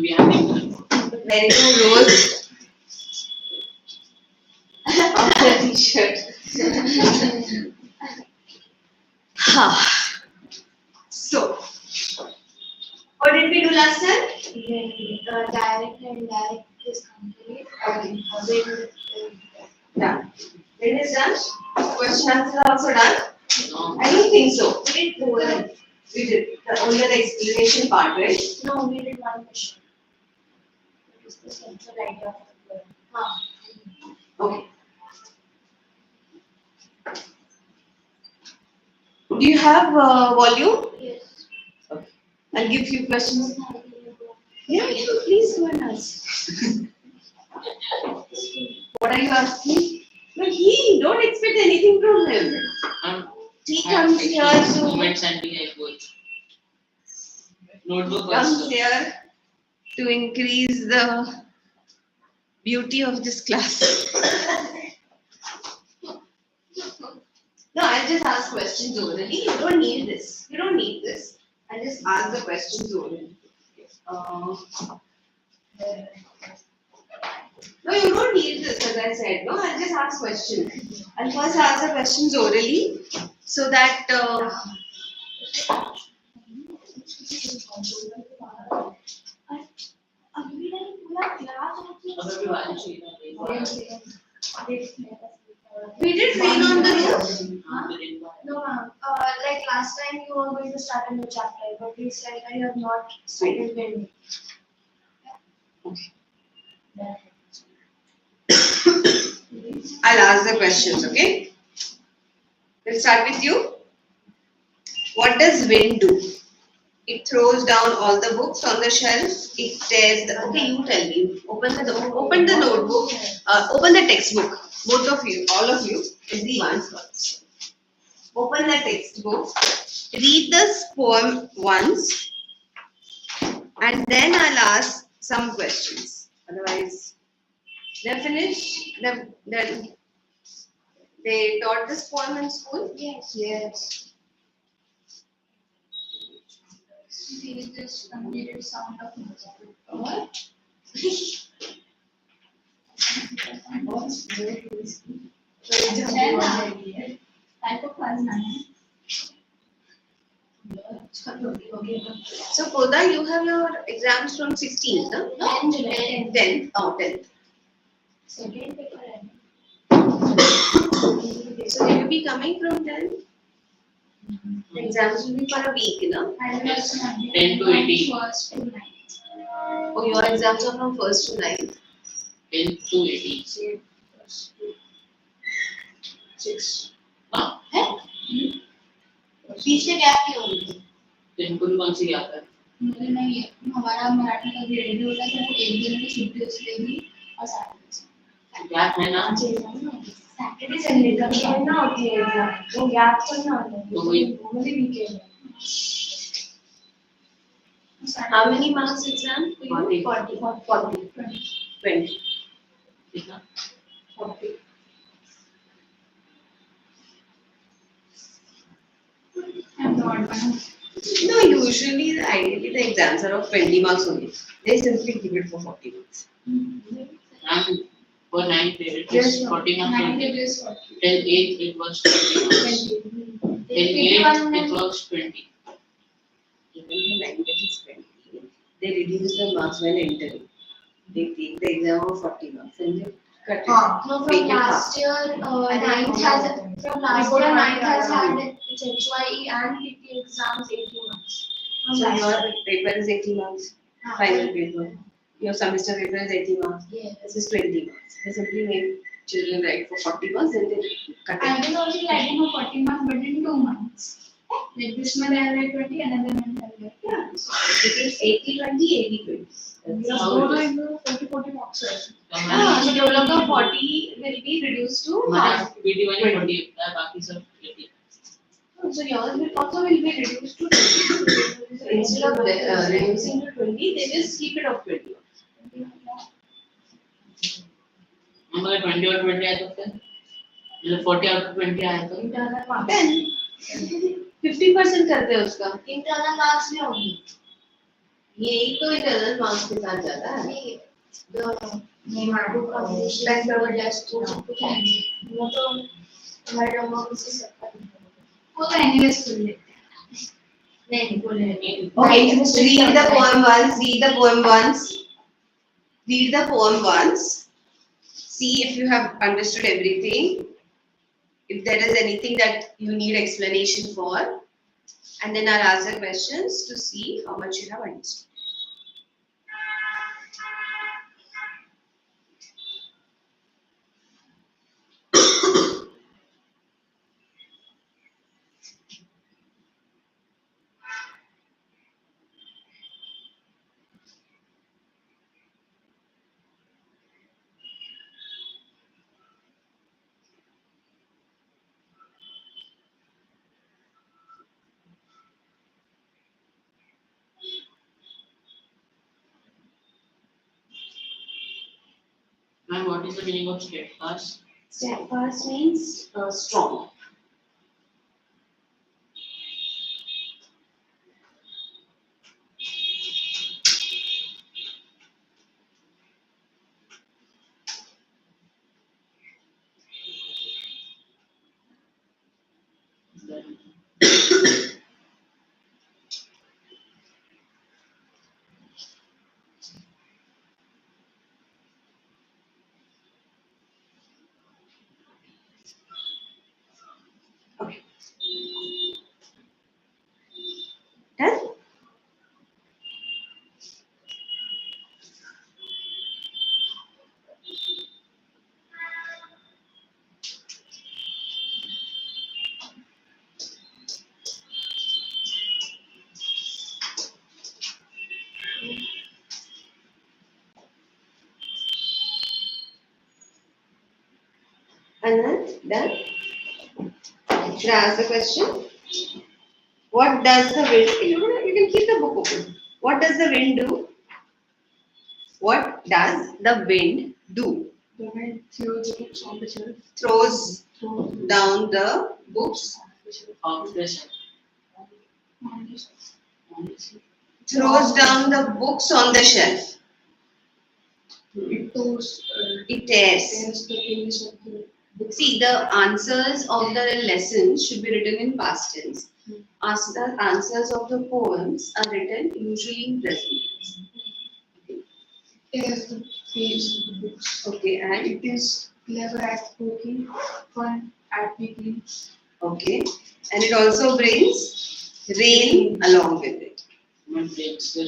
We have Very good, Rose. On the t-shirt. So, what did we do last time? Direct and indirect is complete. Okay. Wind, Done. Wind is done. Question answers are also done. no. I don't think so. we did two. We did only the explanation part, right? No, we did one question. It is the central idea of the word. Okay. Do you have volume? Yes. I'll give you questions. Yeah, please go and ask. What are you asking? No, don't expect anything from him. He comes here to Moments and the notebook comes also. here to increase the beauty of this class. No, I'll just ask questions orally. You don't need this. You don't need this. I'll just ask the questions orally. No, you don't need this, as I said. No, I'll just ask questions. I'll first ask the questions orally so that अभी नहीं पूरा class अगर भी वाले चाहिए we did rain on the roof. No, ma'am. Like last time you were going to start a new chapter, but we said that you have not started building. I'll ask the questions, okay? We'll start with you. What does wind do? It throws down all the books on the shelf. It tears the. Okay, you tell me. Open the notebook. Open the textbook. Both of you, all of you. Everyone first. Open the textbook. Read the poem once, and then I'll ask some questions. Otherwise, they're finished. Then they taught this poem in school. Yes. Yes. See this completed sound of music. What? Type of class 9. So, Koda, you have your exams from 16th, huh? No, 10th. 10th. Oh, 10th. Second paper. So, will you be coming from 10th? The exams will be for a week, you know? 10 to 18. First to 9th. Oh, your exams are from 1st to 9th. 10 to 18. 6. हाँ, बीच में gap क्यों होगी? तो इनको भी कौन सी याद है? मुझे नहीं है हमारा मराठी का ग्रेड भी होता है तो एक दिन की छुट्टी उसके भी और सैटरडे गैप है ना? सैटरडे संडे का भी है ना होती है एग्जाम वो गैप तो ना होता है तो वही वो भी weekend How many marks exam? 40. 20. ठीक है? 40. I'm not one. No, usually, ideally, the exams are of 20 marks only. They simply give it for 40 marks. And for 9th grade, it Yes, is 40 marks 9th only. it is 40. Till 8th, it was 20 marks. 20. Till 8th, it was 20. Even in language is 20. They reduce the marks when entering. They take the exam of 40 marks and they cut it. No, Make from it last year, ninth has from last Before year, ninth ninth has had had its HYE and PT exams 80 marks. From So last your year. paper is 80 marks. Final paper. Your semester paper is 80 marks. Yes. This is 20 marks. They simply make children write for 40 marks and they cut I it. was also writing for 40 marks, but in 2 months. Like this month I write 20, another month I write. Yeah. So it is 80-20, 80-20. That's how it is. 40 marks. तो So total of 40 will be reduced to हमारे half. PT वाले 40 है, बाकी सब 80. So yours will also will be reduced to 20. So instead of reducing to 20, they just keep it of 20. हमारे 20 और 20 आए तो फिर मतलब 40 out of 20 आए तो Internal marks. 10. 50% करते हैं उसका. Internal marks में होगी. यही तो इंटरनल मार्क्स के साथ जाता है। नहीं मार्को कॉम्बिनेशन और जस्ट कुछ नहीं वो तो हमारे होमवर्क किसी से वो तो एनीवेज कर लेते हैं नहीं बोले नहीं Okay, read the poem once. Read the poem once. Read the poem once. See if you have understood everything. If there is anything that you need explanation for, and then I'll ask the questions to see how much you have understood. Ma'am, what is the meaning of steadfast? Steadfast means strong. Okay. Done? Anand, done? Should I ask the question? What does the wind? You can keep the book open. What does the wind do? What does the wind do? the wind throws the books on the shelf Throws throws down the books. Of the shelf. on the shelf. Throws down the books on the shelf. It throws It tears. tears the pages of the book. See, the answers of the lessons should be written in past tense. As the answers of the poems are written usually in present tense. Tears the pages of the books. Okay, and It is clever at poking, fun at making. okay, and it also brings rain along with it. Ma'am, breaks the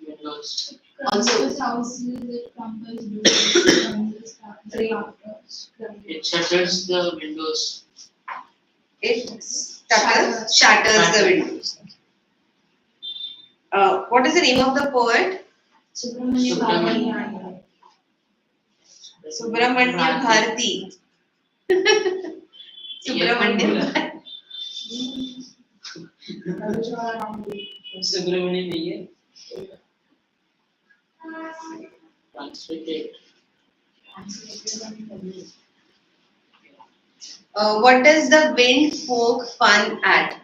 windows. Also, houses it crumbles, buildings crumbles, rafters crumbles. It shutters the windows. It shatters the windows. What is the name of the poet? Subramanya Bharati. Subramanya Bharati. Subramanya. Subramanian नहीं है. Translated. What does the wind poke fun at?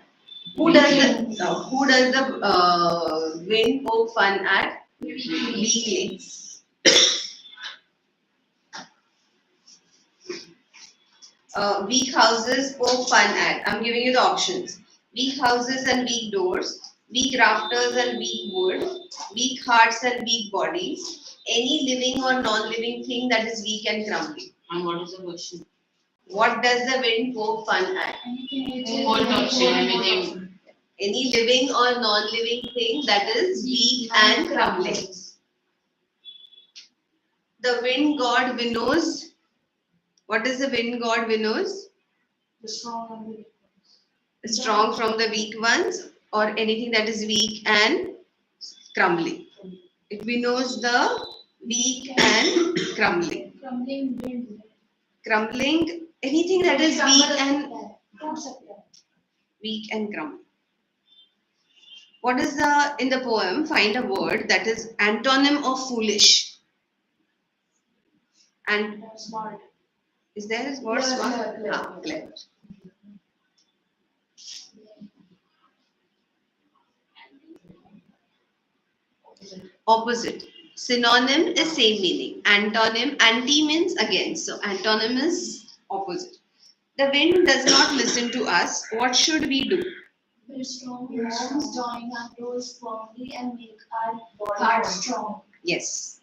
Who does the wind poke fun at? Weaklings. Weak houses poke fun at. I'm giving you the options. Weak houses and weak doors, weak rafters and weak wood, weak hearts and weak bodies, any living or non-living thing that is weak and crumbly. And what is the question? What does the wind poke fun at? Whole option, anything. Any living or non-living thing that is weak and crumbling. The wind god winnows. What is the wind god winnows? The strong and the weak ones. Strong from the weak ones, or anything that is weak and crumbling. It winnows the weak and crumbling. Crumbling wind. Crumbling, anything that is Food weak and crumbling. What is the in the poem? Find a word that is antonym of foolish. And smart. is there a word Yeah, smart? clever. Ah, clever. Opposite. Synonym is same meaning. Antonym, anti means against. So antonym is opposite. The wind does not listen to us. What should we do? Build strong homes, join our doors firmly, and make our hearts strong. Yes.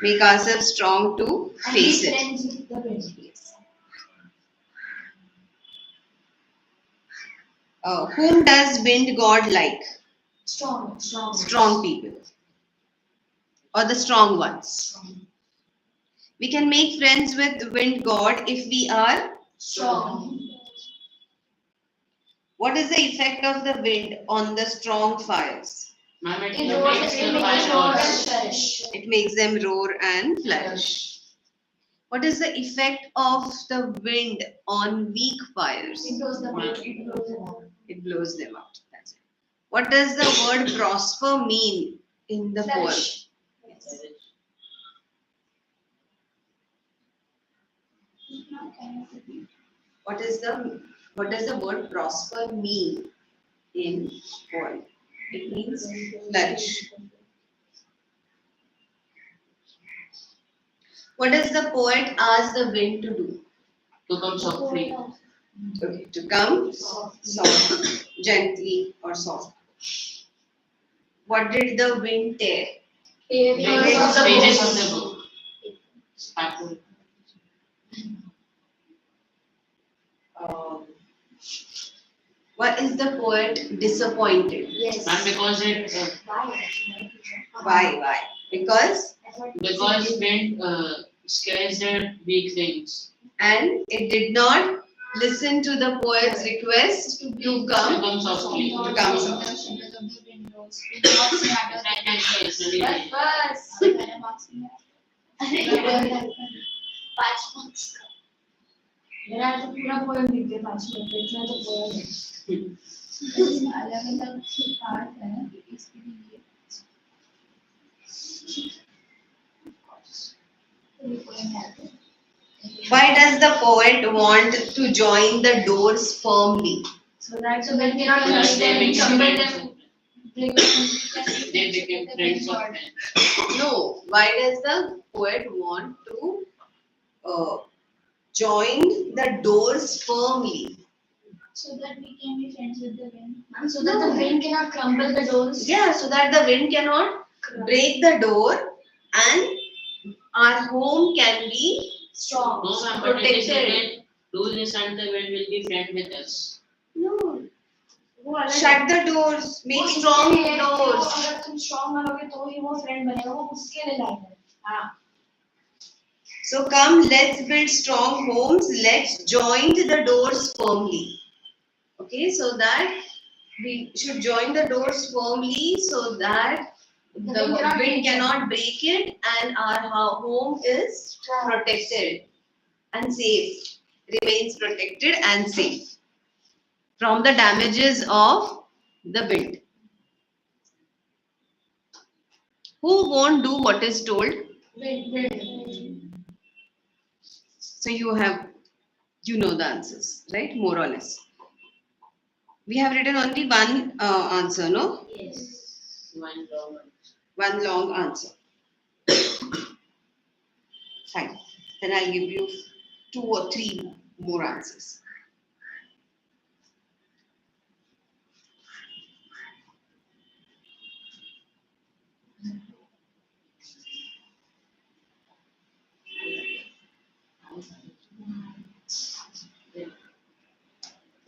Make ourselves strong to And face be it. friends with the wind. Yes. Whom does wind god like? Strong. Strong people. Or the strong ones. We can make friends with wind god if we are. Strong. What is the effect of the wind on the strong fires? It roars and flourish. It makes them roar and flourish. What is the effect of the wind on weak fires? It blows them out. It blows them out. That's it. What does the word prosper mean in the poem? Flourish. What does the word prosper mean in poem? It means flourish. What does the poet ask the wind to do? To come softly. Okay, to come softly, gently or softly. What did the wind tear? Pages of the book. Backward. Why is the poet disappointed? Yes. And because it Why? Because wind scares the weak things. and it did not listen to the poet's request to To come. come softly. To come softly. मेरा तो पूरा poem लिख दे 5 minute में इतना तो poem है अलग अलग पार्ट है इसके लिए Why does the poet want to join the doors firmly? so they cannot Because they become they became friends of men. No. Why does the poet want to join the doors firmly? so that we can be friends with the wind so that the wind cannot crumble the doors Yeah, so that the wind cannot break the door and our home can be strong No, ma'am, but it is protected. again, do this and the wind will be friend with us. No. Shut the doors. Make strong doors. अगर तुम strong बनोगे तो ही वो friend बनेगा वो उसके लिए line है हाँ So come, let's build strong homes. Let's join the doors firmly. Okay, so that we should join the doors firmly so that the wind cannot break it and our home is protected and safe. Remains protected and safe from the damages of the wind. Who won't do what is told? wind So you know the answers, right? More or less. We have written only one answer, no? yes One wrong. One long answer. Fine. Then I'll give you 2 or 3 more answers.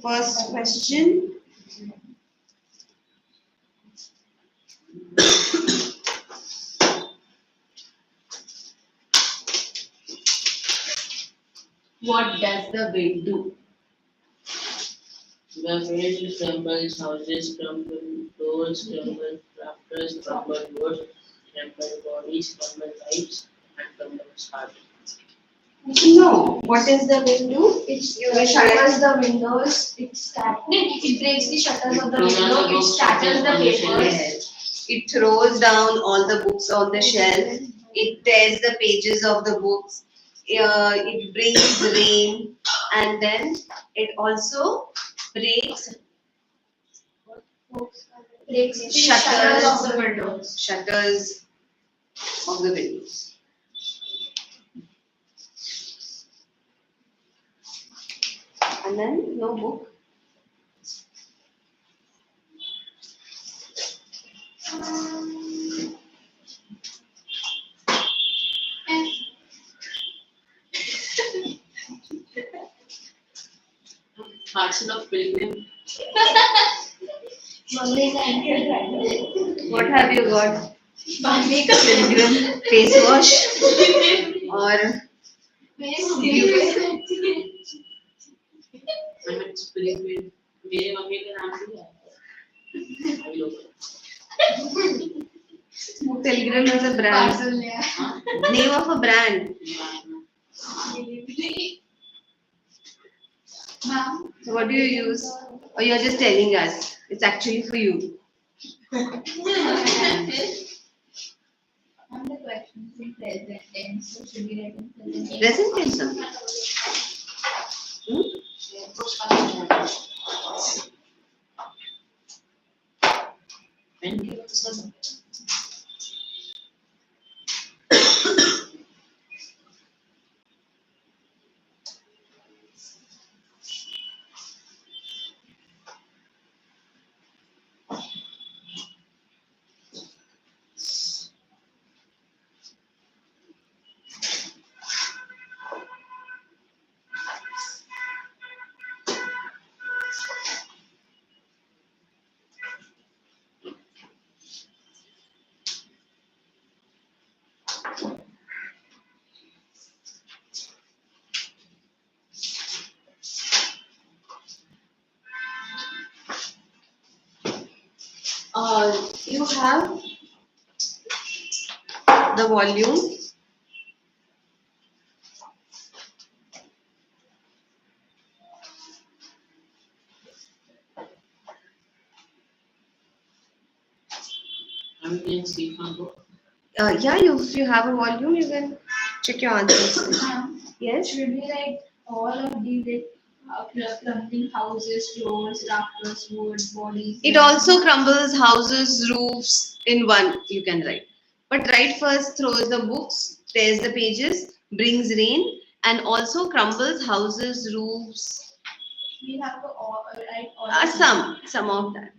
First question. What does the wind do? The wind crumbles houses, crumble doors, crumble rafters, crumble wood, crumble bodies, crumble lives, and crumble heart. No. What does the wind do? it shutters the windows it breaks the shutters of the window it shatters the papers Yes. It throws down all the books on the shelf. It tears the pages of the books. It brings rain, and then it also breaks breaks the Shutters. of the windows. Shutters of the windows. And then no book. Parcel of pilgrim. Mummy is angry. What have you got? Mummy Pilgrim face wash or I mean, it's pilgrim. मेरे mummy का नाम भी है. हम लोग. Pilgrim is a brand. Parcel लिया. Name of a brand. Ma'am. So what do you use? Or you're just telling us? It's actually for you. On the questions in present tense, so should be written present tense. Present tense only. When के बाद सब. You have the volume. I'm going to sleep on book. Yeah, if you have a volume, you can check your answers. Ma'am, Yes. should be like all of these like crumbling houses, floors, rafters, wood, bodies. It also crumbles houses, roofs in one, you can write. But write first, throws the books, tears the pages, brings rain, and also crumbles houses, roofs, We have to write all. of these. some of that.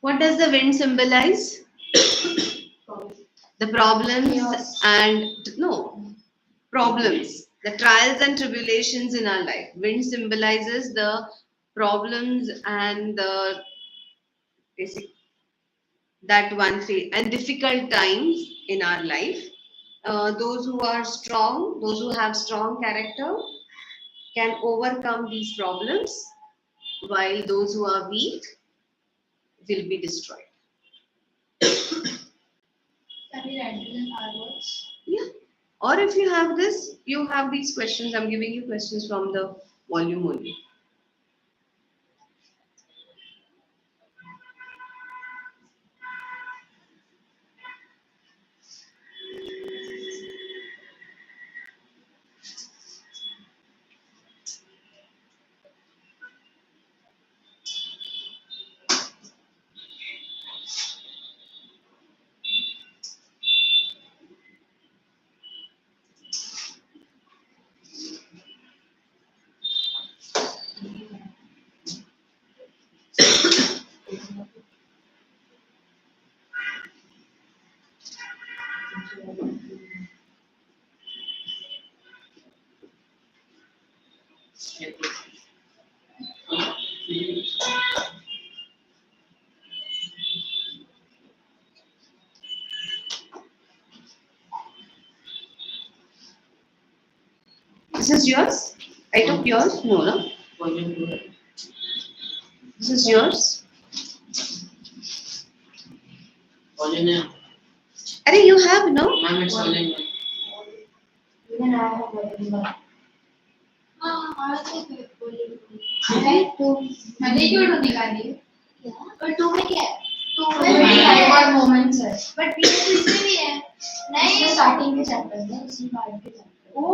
What does the wind symbolize? The problems Chaos. and no problems, the trials and tribulations in our life. Wind symbolizes the problems and the basic that one face and difficult times in our life. Those who are strong, those who have strong character, can overcome these problems, while those who are weak will be destroyed. Can we write it in our words? Yeah. Or if you have this, you have these questions. I'm giving you questions from the volume only. This is yours? I took yours? No, no. Volume 2. This is yours? Volume 9. I think you have, no? Ma'am, it's volume 9. Even I have written one. हमारा तो बोले है तो मैंने क्यों तो निकाली और टू में क्या है टू में और मोमेंट्स है बट पी इसमें भी है नहीं स्टार्टिंग के चैप्टर है उसी पार्ट के चैप्टर ओ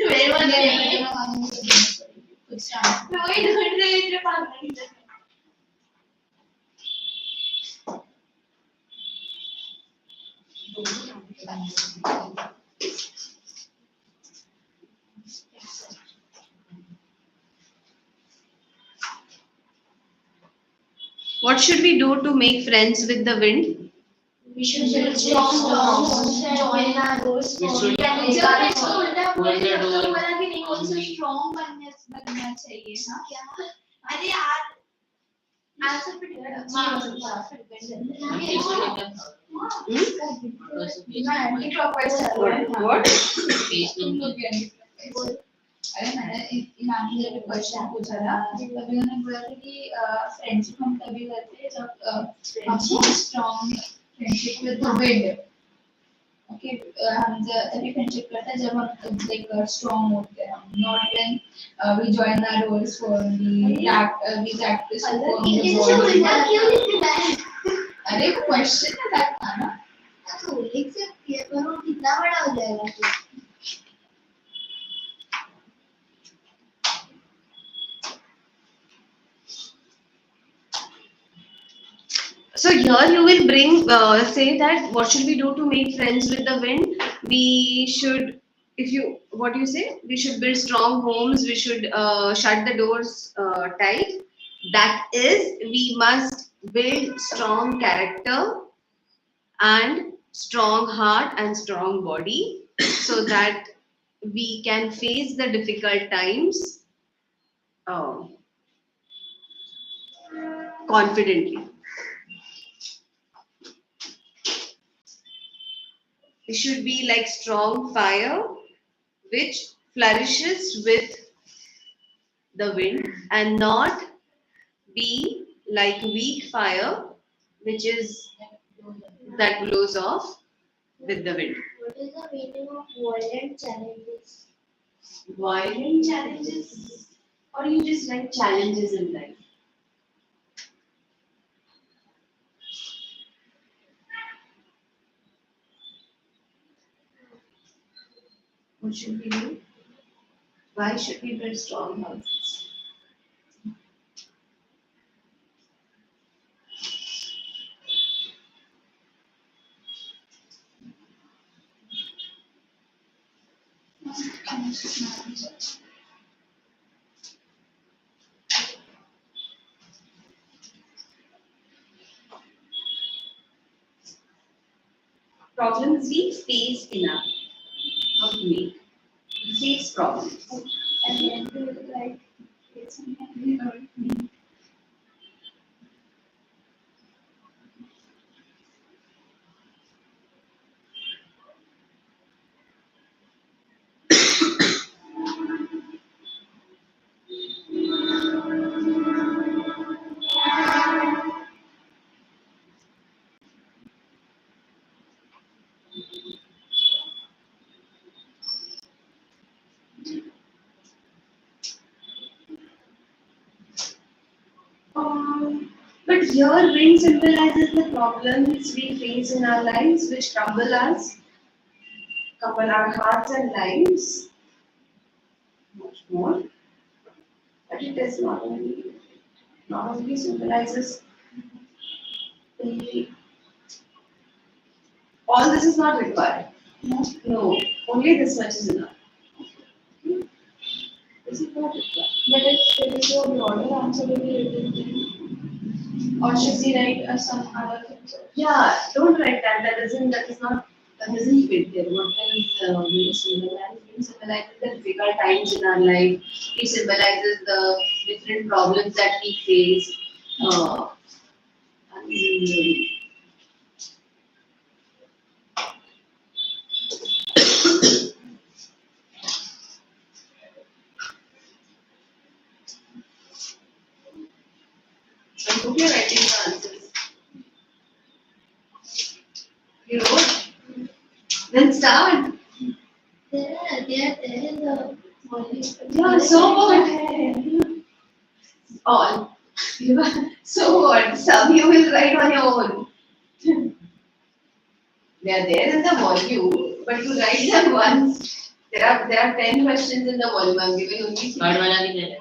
मेरे मन में कुछ स्टार्ट मैं वही ढूंढ रही हूँ तेरे पास नहीं What should we do to make friends with the wind? We should build strong join our doors. We should जब मैं इसको उल्टा बोली तब तो बोला कि नहीं उनको strong बनना चाहिए हाँ क्या अरे यार आंसर पे अरे मैंने इमाम ने जब क्वेश्चन पूछा था तभी उन्होंने बोला था कि फ्रेंडशिप हम तभी करते हैं जब हम strong friendship with the wind okay हम तभी फ्रेंडशिप करते हैं जब हम लाइक स्ट्रॉन्ग होते हैं not when we join our roles for we practise अरे क्वेश्चन था ना तो लिख सकती है पर वो कितना बड़ा हो जाएगा So here you will bring say that what should we do to make friends with the wind? We should, if you what you say, we should build strong homes. We should shut the doors tight. That is, we must build strong character and strong heart and strong body so that we can face the difficult times confidently. It should be like strong fire which flourishes with the wind and not be like weak fire which is that blows off with the wind. What is the meaning of violent challenges? Violent challenges, or you just like challenges in life? What should we do? Why should we build strong houses? Problems we face in our life, not make. We face problems. And then we would like get some kind But here wind symbolizes the problems we face in our lives which trouble us, couple our hearts and lives much more. But it is not only symbolizes the, all this is not required. No, only this much is enough. This is not required. But if there is a broader answer to be written, or should we write some other things? Yeah, don't write that. That isn't fit there. What does wind symbolize? Wind symbolizes the difficult times in our life. It symbolizes the different problems that we face. And, I hope you're writing the answers. You wrote? Then start. There are Yeah, so what? All. So what? Some you will write on your own. They are there in the volume, but you write them once. There are 10 questions in the volume. I'm giving only 3. Third वाला भी नहीं है.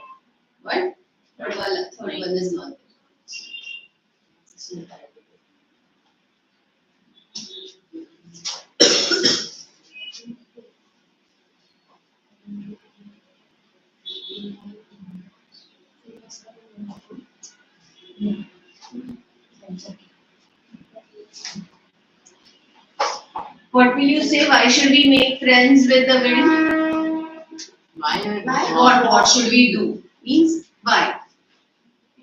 What? Third one is not. What will you say? Why should we make friends with the wind? Why? What should we do? Means why?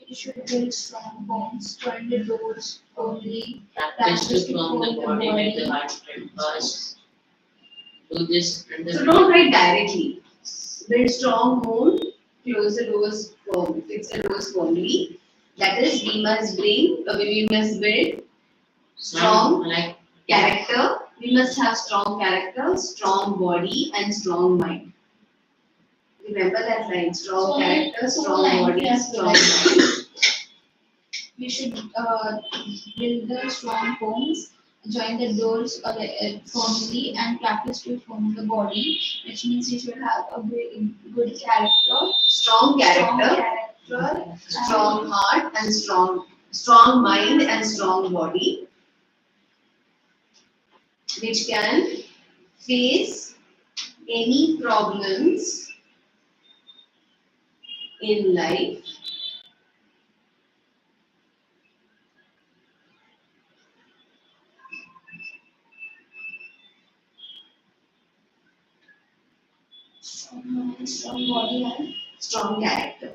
You should build strong bonds, join the doors only. Practice to form the body with the heart and first. Do this and So don't write directly. Build strong bond, close the doors firm, fix the doors firmly. That is, we must build strong like character. We must have strong character, strong body, and strong mind. Remember that line: strong character, strong body, strong mind. We should build the strong homes, join the doors firmly, and practice to form the body, which means you should have a good character, Strong character, strong heart, and strong mind and strong body, which can face any problems in life strong body, and strong character.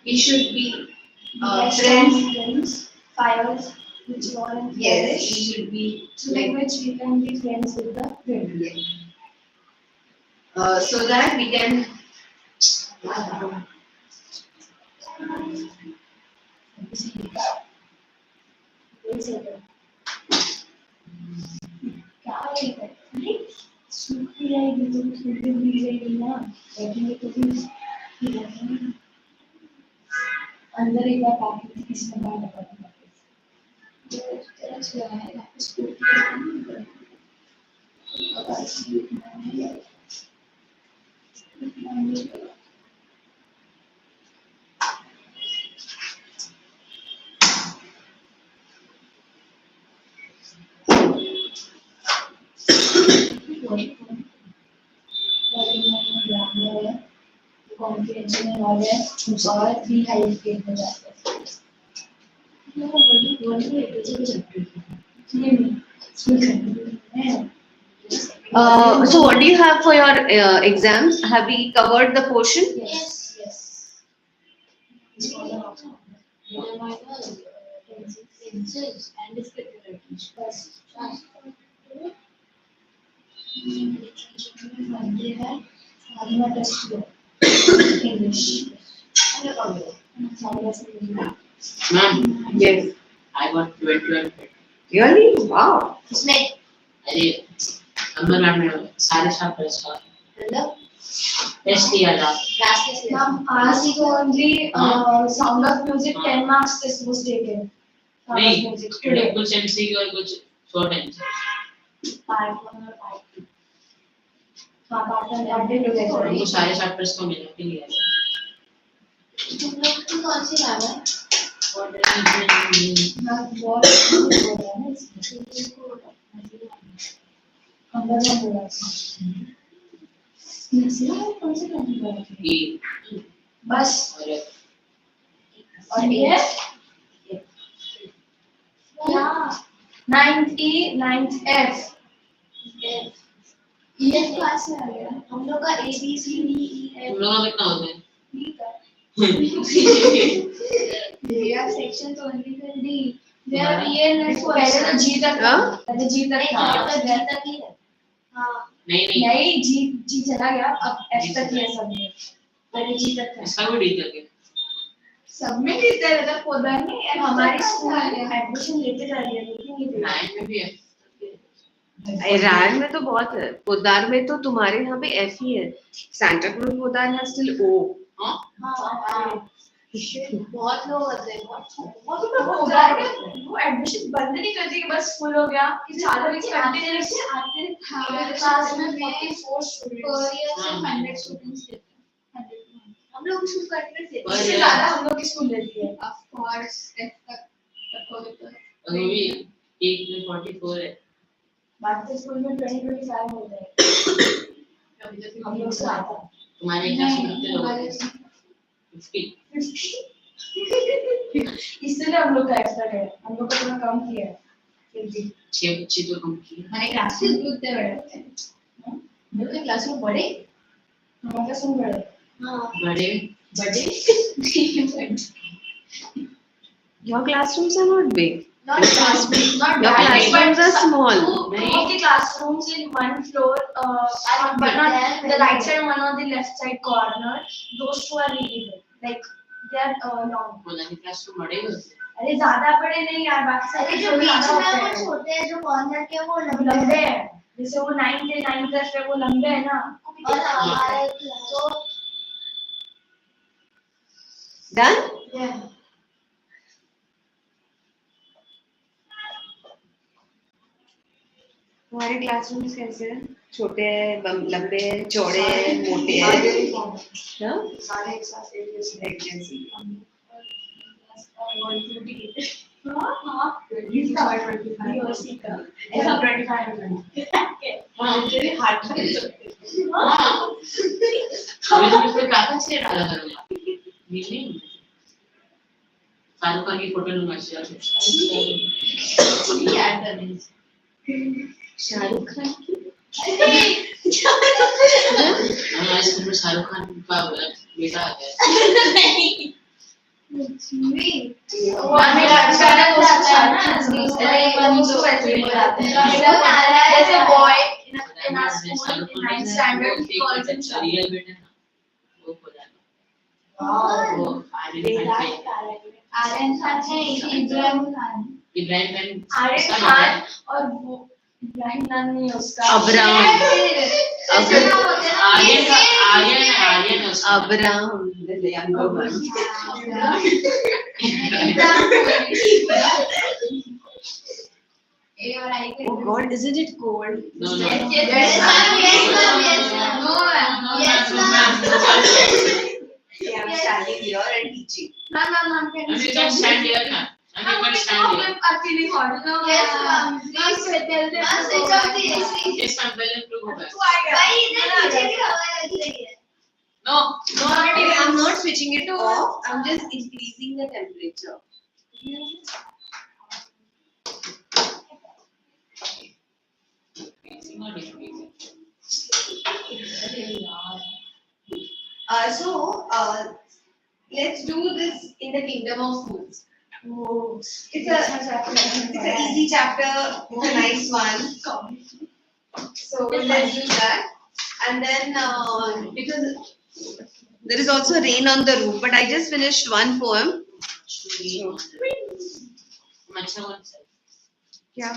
We should be friends. fires, which are and Yes, we should be through which we can be friends with the wind. So that we can क्या है अरे सूखी रहेगी तो थोड़ी भी रहेगी ना बैठेंगे तो भी अंदर एक बार पानी किसी ने बाहर लगा दिया तरह से लगाएगा स्कूटी कॉन्फिडेंस में और है और भी हाई स्पीड में जाता है So what do you have for your exams? Have we covered the portion? Yes, yes. Pencils and descriptive writings. First, Monday है, Harma test low. English. ma'am, Yes. I got 12. Really? Wow. उसमें अरे अंबर ma'am ने सारे chapters का मतलब test लिया था. last test. Ma'am, asked only Sound of Music 10 marks test was taken. Sound of नहीं, Music today. कुछ एमसीक्यू और कुछ शॉर्ट आंसर. Part 1 और part 2. हाँ, part 1 part 2 together. हमको सारे चैप्टर्स को मिला के लिया था. तुम लोग की कौन सी लैब है? और नहीं हाँ, बहुत हो रहा है ना इसको अंदर में बोला नसीला कौन से करने वाला है ये बस और और ये क्या 9th E 9th F ये क्लास में आ गया हम लोग का A B C D E F तुम लोग का कितना होता है? D का they have sections only for D यार ये नेक्स्ट पहले तो जी तक था, पहले जी तक था, हाँ। तो जी तक ही है। हाँ नहीं नहीं, नहीं, जी जी चला गया, अब एफ तक ही है सब में, पहले जी तक था। इसका भी डी तक है। सब में देते रहता पोदार में, यार हमारी स्कूल में एडमिशन लेते जा रही है, लेकिन ये नाइन में भी है। रायन में तो बहुत है, पोदार में तो तुम्हारे यहाँ पे एफ ही है, सांता क्रूज पोदार है स्टिल ओ। हाँ हाँ बहुत लोग होते हैं, बहुत लोग पोदार में वो एडमिशन बंद नहीं करते कि बस फुल हो गया, कि चालू में कंटिन्यूअस आते हैं। हाँ क्लास में 44 स्टूडेंट्स पर ईयर से 100 स्टूडेंट्स लेते हैं, 100 हम लोग स्कूल कंटिन्यूअस लेते हैं, इससे ज्यादा हम लोग की स्कूल लेती है ऑफ कोर्स एफ तक हो तो अभी भी एक में 44 है। बाकी स्कूल में 20-25 होते हैं, हम लोग से आता है। तुम्हारे क्लास में कितने लोग हैं? 50। इसलिए हम लोग का एक्स्ट्रा है, हम लोग का थोड़ा कम किया है, फिर भी 6 बच्चे तो कम किए। हमारे क्लास में कितने बड़े होते हैं? हम लोग के क्लास में बड़े, हमारे क्लास में बड़े, हाँ बड़े बड़े Your classrooms are not big. not classrooms, not Your that big, classrooms are but small. two of the classrooms in one floor, but not the right side and one on the left side corner. Those two are really big, like they are long. बोला नहीं class तो बड़े होते हैं। अरे ज्यादा बड़े नहीं यार, बाकी सारे जो बीच में वो छोटे हैं, जो कॉर्नर के वो लंबे हैं, जैसे वो 9 तक है वो लंबे है ना, और हमारे तो Done? तुम्हारे क्लासरूम्स कैसे हैं? छोटे हैं, लंबे हैं, चौड़े हैं, मोटे हैं? हाँ? सारे एक साथ एक जैसे एक जैसी। शाहरुख खान की फोटो लूंगा। शाहरुख खान की? हमारे स्कूल में शाहरुख खान का बेटा आ गया। रियल बेटा ना वो खोला वो आर्यन खान है, इब्राहिम खान, इब्राहिम खान आर्यन खान और वो इब्राहिम नाम नहीं है उसका, Abraham. Aryan Abraham the younger one. Oh God, isn't it cold? No. Okay, I'm standing here and teaching. Ma'am, can You can stand here na. You can stand here. Actually, hot. Yes, ma'am. Please tell them to switch off the AC. Yes, I'm willing to go back. भाई इधर नीचे की हवा लग रही है। No. I'm not switching it off. I'm just increasing the temperature. Let's do this in the Kingdom of Fools. It's an easy chapter. It's a nice one. So let's do that. And then because there is also rain on the roof, but I just finished one poem. Yeah.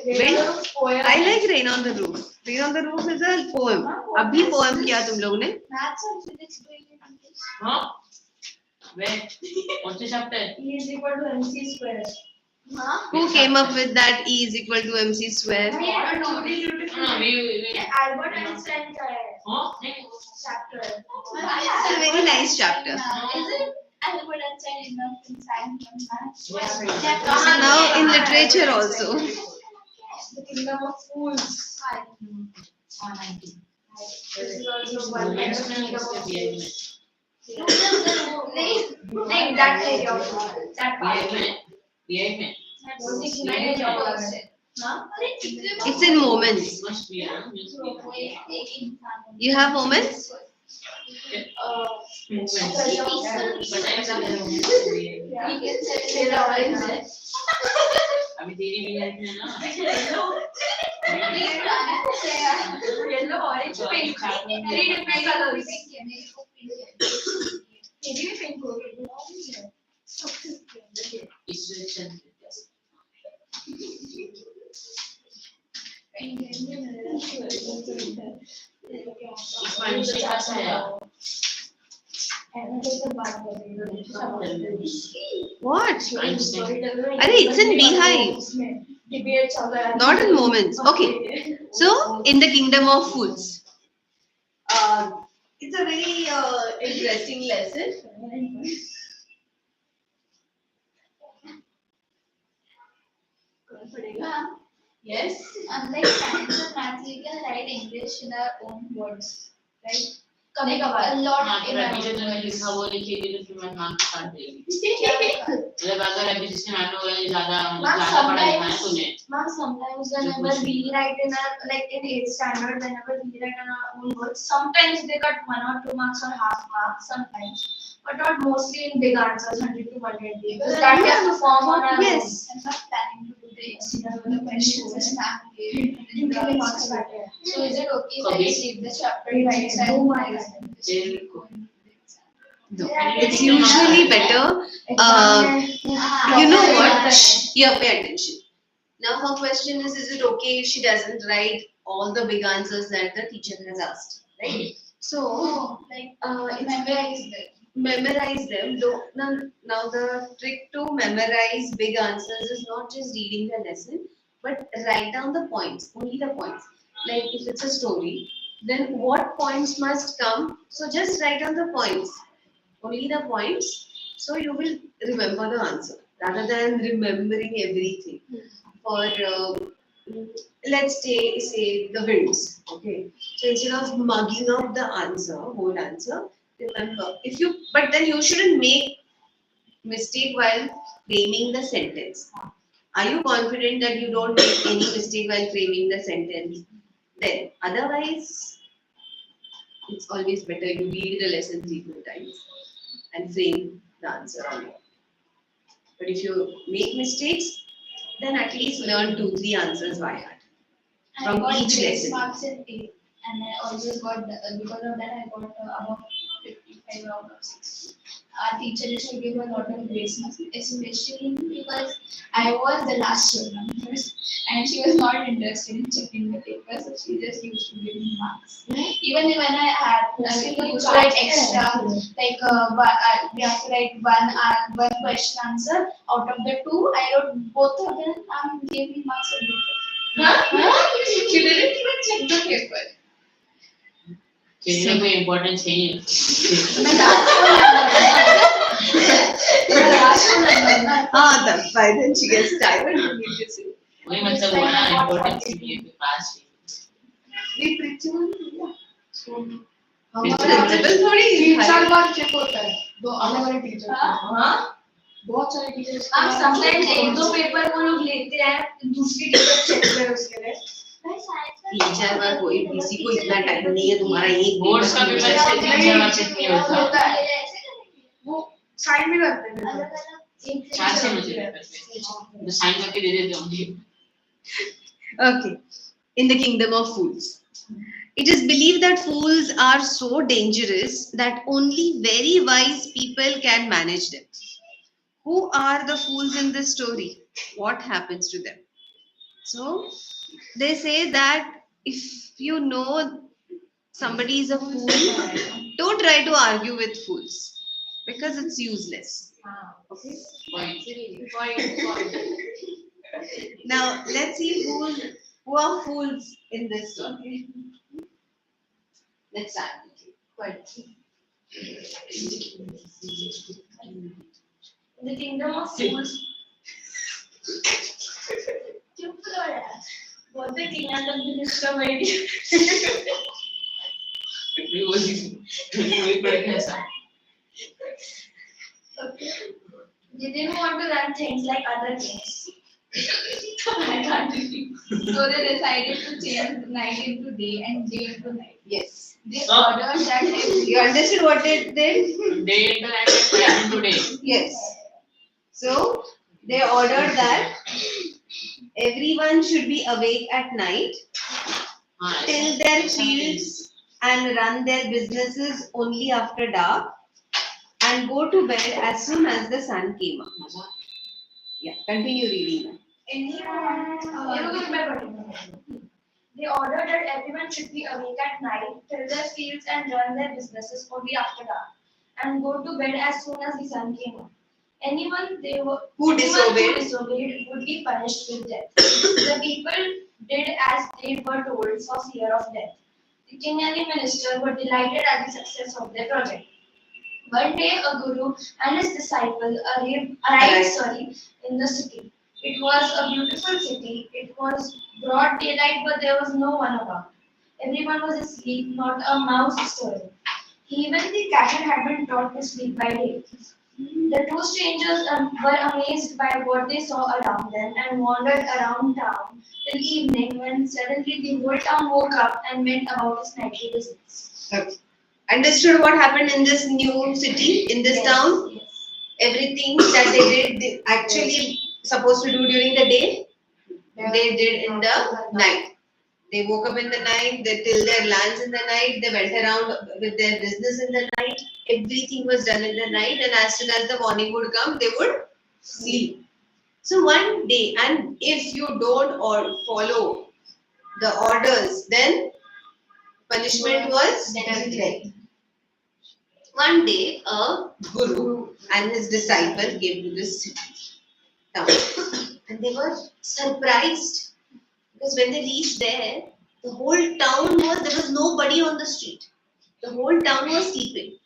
Wind? I like Rain on the Roof. Rain on the Roof is a poem. अभी poem किया तुम लोगों ने? Maths and physics doing it. हाँ? Where? कौन से chapter? E is equal to MC square. हाँ? Who came up with that E is equal to MC square? No, we. Albert Einstein का है. हाँ? Chapter. It's a very nice chapter. Is it? Albert Einstein is not in science and maths. Now in literature also. The Kingdom of Fools. This is also one kind of Kingdom of Fools. नहीं that area of that part. It's in moments. Must be, You have moments? अभी तेरी भी है ना yellow orange pink 3 different colors मेरी भी pink हो गई What? अरे it's in beehive. Not in moments. Okay. So in the kingdom of fools. It's a very interesting lesson. Yes. Unlike science and math, we can write English in our own words, right? कभी कभार a lot in our teacher ने लिखा वो लिखेगी तो फिर मैं marks काट देगी मतलब अगर अभी जिसने मैम लोगों ने ज्यादा पढ़ा लिखा है तूने Ma'am, sometimes whenever we write in our like in 8th standard, whenever we write in our own words, sometimes they cut 1 or 2 marks or half marks, sometimes, but not mostly in big answers, 100 to 100. Because that we have to form on our Yes. own. I'm not planning to do the questions and ma'am gave marks back. So is it okay if I just leave the chapter right side? No. It's usually better. You know what? Yeah, pay attention. Now her question is it okay if she doesn't write all the big answers that the teacher has asked? Right? So, memorize them. Now the trick to memorize big answers is not just reading the lesson, but write down the points, only the points. Like if it's a story, then what points must come? So just write down the points, only the points. So you will remember the answer rather than remembering everything. For let's say the winds. Okay, so instead of mugging up the answer, whole answer, remember but then you shouldn't make mistake while framing the sentence. Are you confident that you don't make any mistake while framing the sentence? Then otherwise it's always better you read the lesson 3-4 times and frame the answer on it. But if you make mistakes, then at least learn 2-3 answers by heart from each lesson. Marks in 8, and I always got because of that I got about 55 out of 60. Our teacher used to give a lot of grace marks, especially because I was the last roll number, and she was not interested in checking the papers, so she just used to give me marks. Even when I still used to write extra, like we have to write one question answer out of the 2. I wrote both of them and gave me marks for both. You didn't even check the paper. Change कोई important चाहिए That's why then she gets tired. वही मतलब हुआ ना important चाहिए के पास We principal principल थोड़ी 3 साल बाद चेक होता है 2 अलग अलग टीचर हाँ बहुत सारे टीचर्स आप समटाइम्स 1-2 पेपर वो लोग लेते हैं दूसरी टीचर चेक करे उसके लिए 3-4 बार कोई किसी को इतना टाइम नहीं है तुम्हारा एक बोर्ड्स का पेपर से 3-4 बार चेक नहीं होता वो साइन भी करते हैं अलग अलग 4 से मुझे तो साइन करके दे देते होंगे Okay. In the kingdom of fools. It is believed that fools are so dangerous that only very wise people can manage them. Who are the fools in this story? What happens to them? So, they say that if you know somebody is a fool, don't try to argue with fools because it's useless. Okay? Now, let's see who are fools in this story. Let's start. In the kingdom of fools. चुप करो यार बोलते king and the minister भाई वही पढ़ के ऐसा Okay. They didn't want to run things like other kings. I can't repeat. So they decided to change night into day and day into night. Yes. They ordered that You understood what they did? Day into night and night into day. Yes. So they ordered that everyone should be awake at night, till their fields and run their businesses only after dark, and go to bed as soon as the sun came up. Yeah, continue reading. They ordered that everyone should be awake at night, till their fields and run their businesses only after dark, and go to bed as soon as the sun came up. Who disobeyed? Disobeyed would be punished with death. The people did as they were told for fear of death. The king and the minister were delighted at the success of their project. One day, a guru and his disciple arrived in the city. It was a beautiful city. It was broad daylight, but there was no one about. Everyone was asleep, not a mouse stirring. Even the cattle had been taught to sleep by day. The two strangers were amazed by what they saw around them and wandered around town till evening, when suddenly the whole town woke up and went about its nightly business. Okay. Understood what happened in this new city, in this town? Yes. Everything that they did, they actually supposed to do during the day, they did in the night. They woke up in the night, they tilled their lands in the night, they went around with their business in the night. Everything was done in the night, and as soon as the morning would come, they would sleep. So one day, and if you don't or follow the orders, then punishment was death. One day, a guru and his disciple came to this town, and they were surprised because when they reached there, the whole town there was nobody on the street. The whole town was sleeping.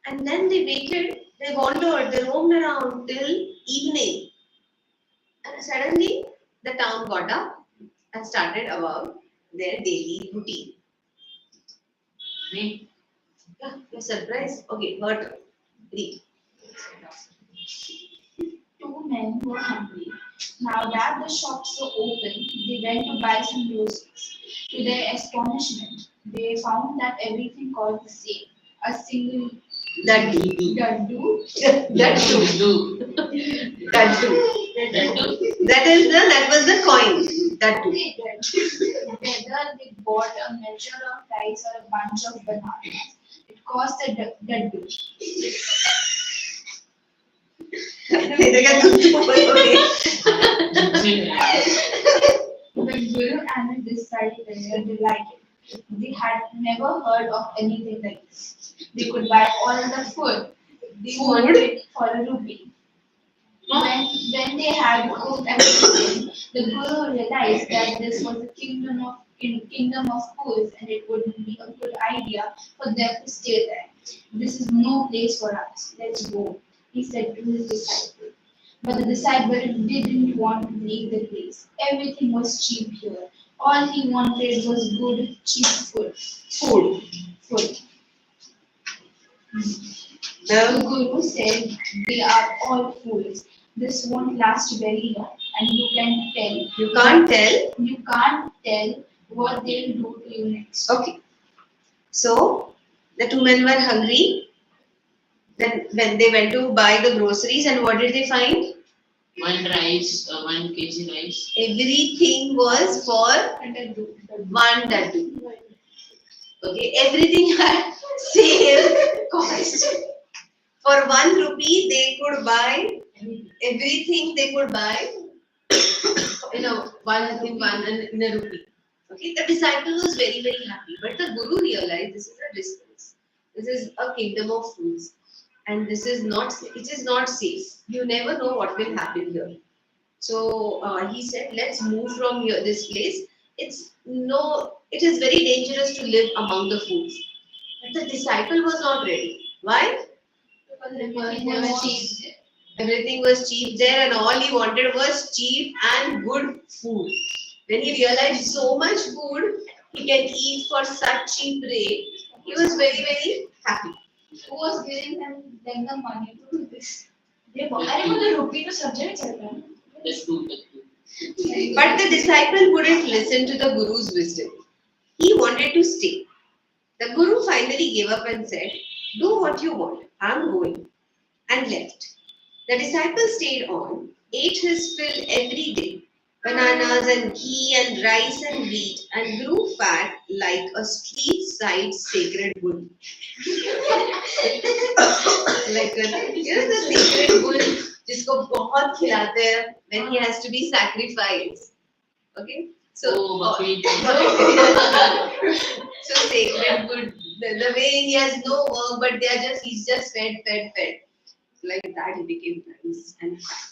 And then they waited, they wandered, they roamed around till evening. And suddenly, the town got up and started about their daily routine. Me? Yeah, you're surprised? Okay, hurt. Read. Two men were hungry. Now that the shops were open, they went to buy some groceries. To their astonishment, they found that everything cost the same. A single Daddu. daddu. Daddu. Daddu. That was the coin. Daddu. Whether they bought a measure of rice or a bunch of bananas, it cost a daddu. The guru and his disciple were delighted. They had never heard of anything like this. They could buy all the food they wanted for a rupee. When they had cooked everything, the guru realized that this was a kingdom of fools, and it wouldn't be a good idea for them to stay there. This is no place for us. Let's go, he said to his disciple. But the disciple didn't want to leave the place. Everything was cheap here. All he wanted was good, cheap food. Food. The guru said, "They are all fools. This won't last very long, and you can't tell what they'll do to you next." Okay. So the two men were hungry. Then when they went to buy the groceries, and what did they find? 1 rice, 1 kg rice. Everything was for 1 daddu. Okay, everything had same cost. For 1 rupee, they could buy everything they could buy in a rupee. Okay, the disciple was very, very happy. But the guru realized this is a distance. This is a kingdom of fools. And it is not safe. You never know what will happen here. So he said, let's move from here, this place. It is very dangerous to live among the fools. But the disciple was not ready. Why? Everything was cheap there, and all he wanted was cheap and good food. When he realized so much food he can eat for such cheap rate, he was very, very happy. Who was giving them the money to do this? I remember the rupee to subject children. The two. But the disciple wouldn't listen to the Guru's wisdom. He wanted to stay. The Guru finally gave up and said, "Do what you want, I'm going," and left. The disciple stayed on, ate his fill every day, bananas and ghee and rice and wheat, and grew fat like a street side sacred bull. Like the sacred bull जिसको बहुत खिलाते हैं when he has to be sacrificed. Okay? So, so sacred bull, the way he has no work, but he's just fed. Like that he became nice and fat.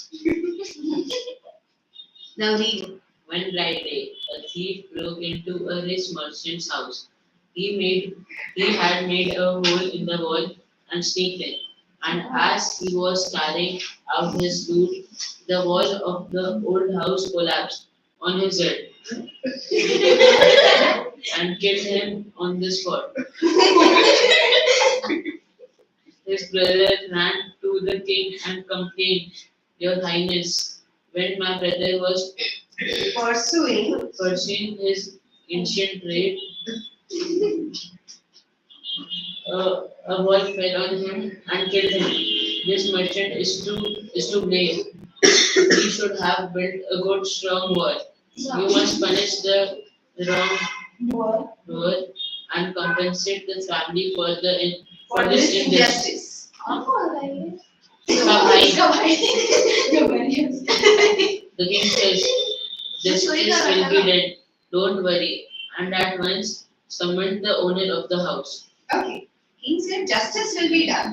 Now read. One bright day, a thief broke into a rich merchant's house. He had made a hole in the wall and sneaked in. And as he was carrying out his loot, the wall of the old house collapsed on his head and killed him on the spot. His brother ran to the king and complained, "Your Highness, when my brother was pursuing his ancient trade, a wall fell on him and killed him. This merchant is to blame. He should have built a good strong wall. You must punish the wrongdoer and compensate the family for this injustice." The king says, "Justice will be done. Don't worry." And at once summoned the owner of the house. Okay. King said, "Justice will be done.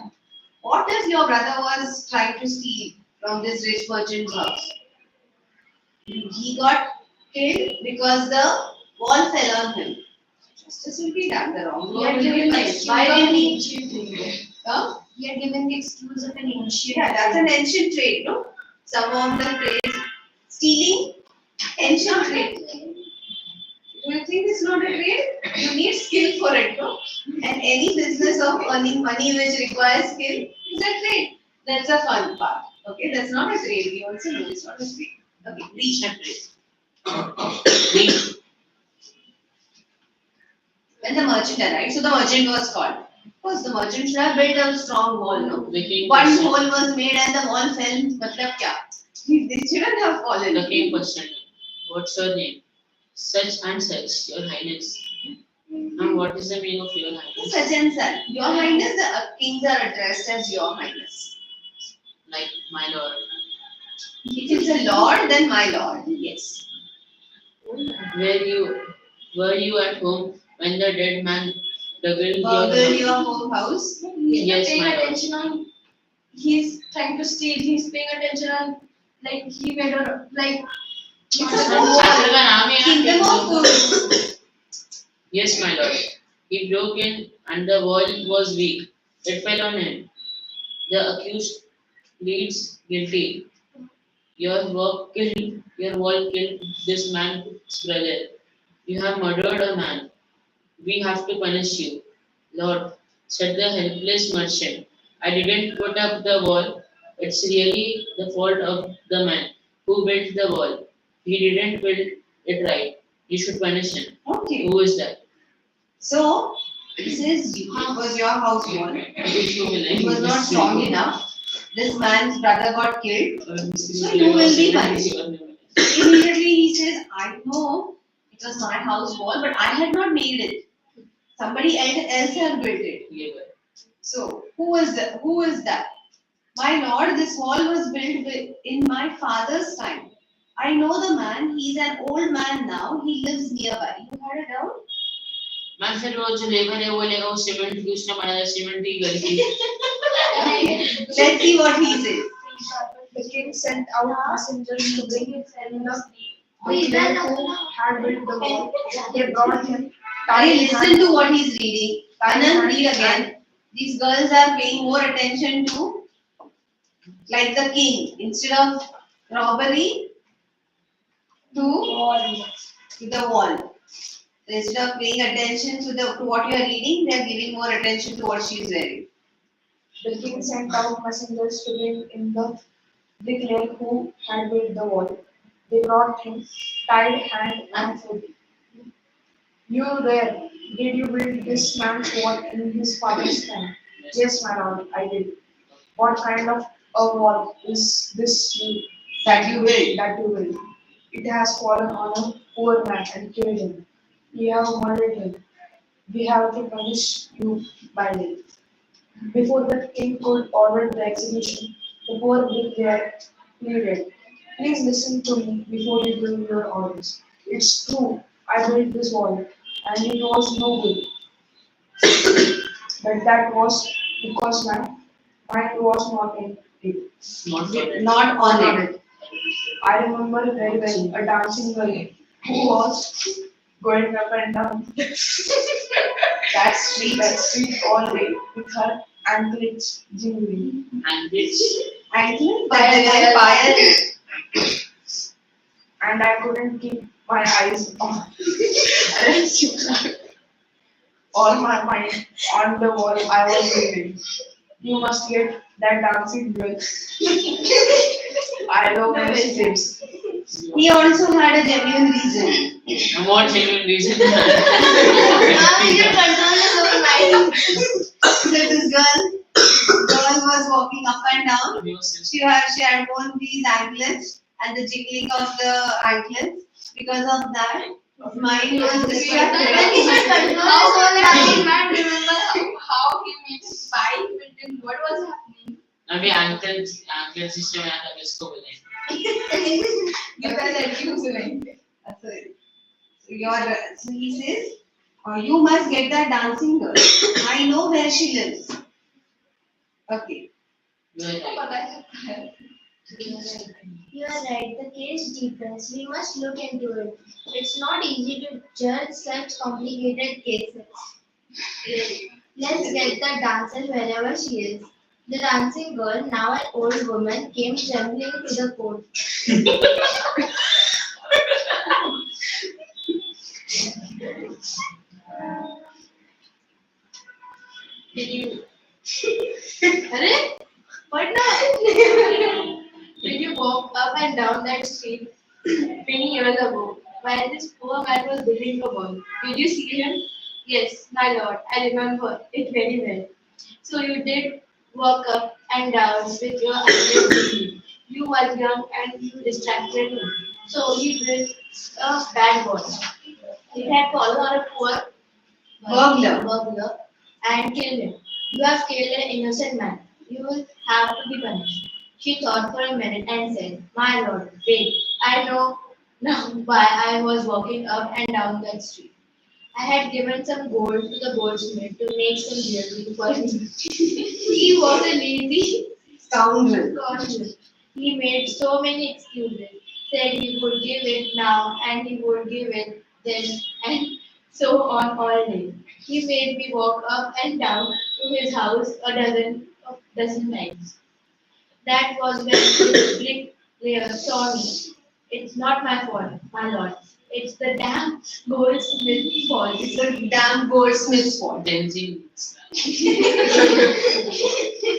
What if your brother was trying to steal from this rich merchant's house? He got killed because the wall fell on him. Justice will be done. The wrongdoer will be punished. Why didn't he? Huh? He had given the excuse of an ancient. Yeah, that's an ancient trait, no? Some of them praise stealing, ancient trait. Do you think it's not a trade? You need skill for it, no? And any business of earning money which requires skill is a trade. That's a fun part. Okay, that's not a trade. We also know it's not a trade. Okay, reach and trade. When the merchant arrived, so the merchant was called. Of course, the merchant should have built a strong wall, no? One hole was made and the wall fell. Matlab kya? They shouldn't have fallen. The king questioned, "What's your name?" "Such and such, Your Highness." "And what is the meaning of Your Highness?" Such and such. Your Highness, the kings are addressed as Your Highness. Like my lord. If it's a lord, then my lord. Yes. Were you at home when the dead man burgled your home house? Yes, paying my lord. attention on. He's trying to steal. He's paying attention on. Like he made a like. Kingdom of Kuru. Yes, my lord. He broke in and the wall was weak. It fell on him. The accused pleads guilty. Your wall killed this man's brother. You have murdered a man. We have to punish you. Lord, said the helpless merchant, I didn't put up the wall. It's really the fault of the man who built the wall. He didn't build it right. You should punish him. Okay. Who is that? So, this is it was your house wall. It was not strong enough. This man's brother got killed. So you will be punished. Immediately he says, I know it was my house wall, but I had not made it. Somebody else had built it. So who is that? My lord, this wall was built in my father's time. I know the man. He's an old man now. He lives nearby. You had a doubt? Man said वो जो labour है वो लेगा वो cement की उसने बनाया cement की गली. Let's see what he says. The king sent out messengers to bring him the men who had built the wall. They brought him. Listen to what he's reading. Anand, read again. These girls are paying more attention to, like the king, instead of robbery, to the wall. Instead of paying attention to what you are reading, they are giving more attention to what she is wearing. The king sent out messengers to bring in the declared who had built the wall. They brought him, tied hand and foot. You there, did you build this man's wall in his father's time? Yes, my lord, I did. What kind of a wall is this that you built? It has fallen on a poor man and killed him. You have murdered him. We have to punish you by death. Before the king could order the execution, the poor bricklayer pleaded, please listen to me before you give your orders. It's true, I built this wall, and it was no good. But that was because my mind was not in it. Not on it. I remember very well a dancing girl who was going up and down that street all day with her anklets jingling. And which Anklet? But they were fire. And I couldn't keep my eyes on all my mind on the wall I was building. You must get that dancing girl. I know where she lives. He also had a genuine reason. and what genuine reason? Your concern is so nice. So this girl was walking up and down. She had worn these anklets and the jiggling of the anklets. Because of that, his mind was distracted. I can't remember how he made a spike, but then what was happening? अभी uncle system है ना इसको बोलें You guys are using it. So he says, you must get that dancing girl. I know where she lives. Okay. You are right. The case deepens. We must look into it. It's not easy to judge such complicated cases. Let's get the dancer wherever she is. The dancing girl, now an old woman, came trembling to the court. Did you? Arre? What now? Did you walk up and down that street many years ago while this poor man was building a wall? Did you see him? Yes, my lord, I remember it very well. So you did walk up and down with your identity. You were young and you distracted him. So he built a bad wall. It had fallen on a poor burglar and killed him. You have killed an innocent man. You will have to be punished. She thought for a minute and said, my lord, wait, I know now why I was walking up and down that street. I had given some gold to the goldsmith to make some jewelry for him. He was a lazy scoundrel. He made so many excuses, said he would give it now and he would give it then, and so on all day. He made me walk up and down to his house a dozen times. That was when the bricklayer saw me. It's not my fault, my lord. It's the damn goldsmith's fault. It's the damn goldsmith's fault. Dancing.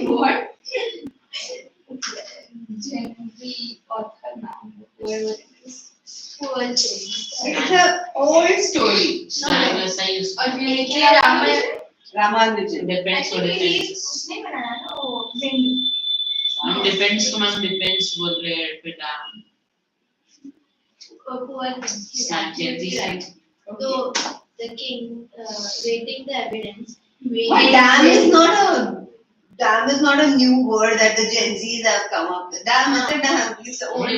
What? Gently author now, whoever it is. Poor thing. It's an old story. Science. और लेके Ramayan Ramanujan. Depends on depends. उसने बनाया ना वो बिंदु. हम depends को हम depends बोल रहे हैं बेटा. Poor thing. Science right. So the king, rating the evidence, But damn is not a new word that the Gen Zs have come up with. Damn is a damn. It's old.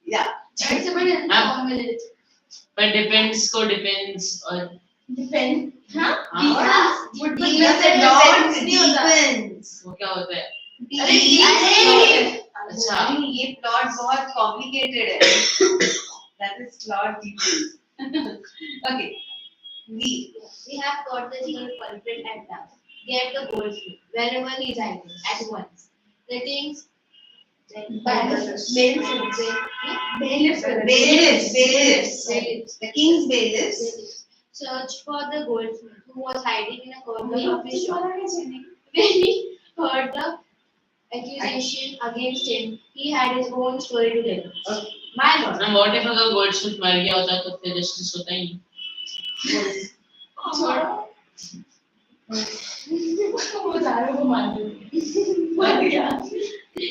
Yeah. It's a bit informal. But depends को depends और Depend. हाँ? हाँ. Would He be said not depends. वो क्या होता है? अरे अच्छा. ये plot बहुत complicated है. That is plot depends. Okay. we have got the real culprit at last. Get the goldsmith wherever he is hiding at once. The king's Bailiffs. bailiffs. Bailiffs. The king's bailiffs. Search for the goldsmith who was hiding in a corner of his shop. When he heard the accusation against him, he had his own story to tell. Okay. My lord. Now what if अगर Goldsmith मर गया होता तो फिर justice होता ही नहीं?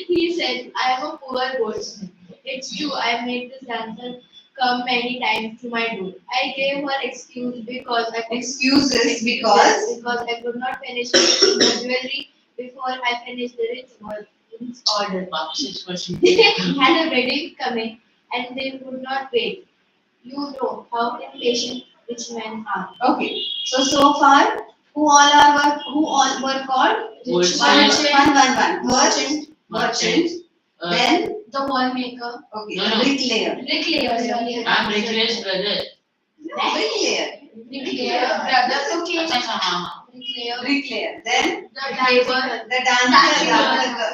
He said, I am a poor goldsmith. It's true, I made this dancer come many times to my door. I gave her Excuses because I could not finish making the jewelry before I finished the ritual's order. वापस question. Had a wedding coming and they would not wait. You know how impatient rich men are. okay. So far, who all were called? Goldsmith. Merchant. Then The wall maker. okay. No. Bricklayer. I'm Richard's brother. Bricklayer. Brother, okay. अच्छा अच्छा हाँ. Bricklayer. Then The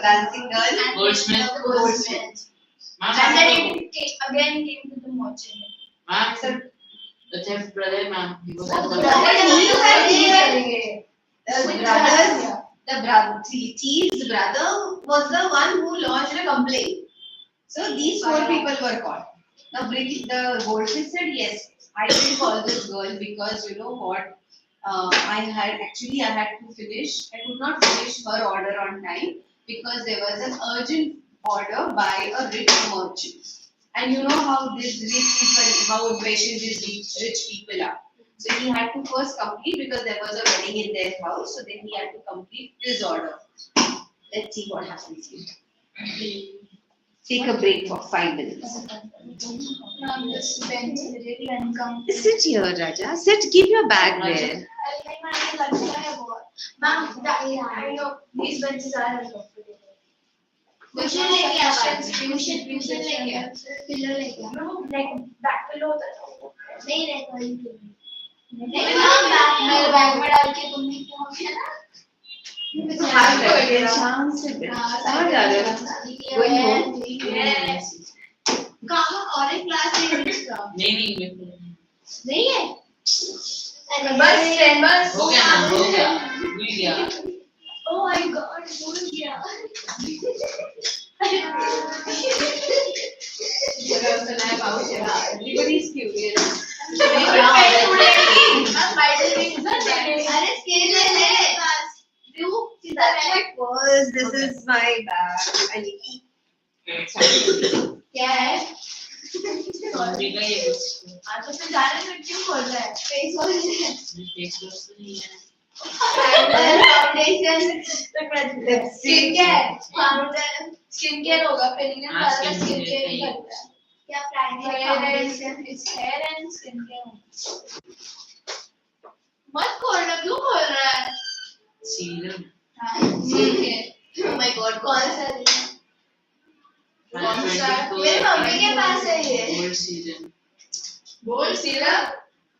dancing girl. Goldsmith. And Ma'am, then it again came to the merchant. ma'am, the theft brother, ma'am. He was Thief's brother was the one who lodged a complaint. So these four people were called. The goldsmith said, yes, I did call this girl because you know what? I had to finish. I could not finish her order on time because there was an urgent order by a rich merchant. And you know how these rich people, how impatient these rich people are. So he had to first complete because there was a wedding in their house. So then he had to complete this order. Let's see what happens here. Take a break for 5 minutes. Ma'am, this bench is really uncomfortable. Sit here, Raja. Sit. Keep your bag there. Ma'am, I know these benches are uncomfortable. Cushion लेके आ बाहर। Cushion लेके आ। Pillow लेके आ। No, like back pillow होता है। नहीं रहता है ये। नहीं मेरे बैग में डाल के तुमने क्यों किया ना? हाथ रखिए, शांत से समझ आ रहा है? Yes. कहाँ और एक क्लास है इसका? नहीं मेरे को नहीं है? बस हो गया भूल गया. Oh my God, भूल गया. Everybody's curious. अरे स्केल ले That's my purse. This is my bag. I need to. क्या है? मम्मी का ये कुछ हाँ तो फिर जाने में क्यों खोल रहा है? फेस वॉश फेस वॉश तो नहीं है. Foundation skin care powder skin care होगा पेरिनियम हाँ, वाला skin स्किन care केयर चाहिए. करता है क्या primary foundation it's hair and skin care मत खोलना क्यों खोल रहा है serum. Skin care oh my god कौन सा है कौन सा? मेरे मम्मी के पास है ये गोल्ड सीरम. गोल्ड सीरम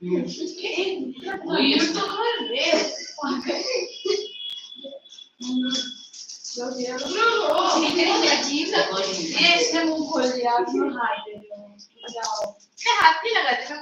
वही है. तो खोल रे अजीब सा ये इसने मुंह खोल दिया क्यों हाथ दे रहे हो जाओ हाथ नहीं लगाते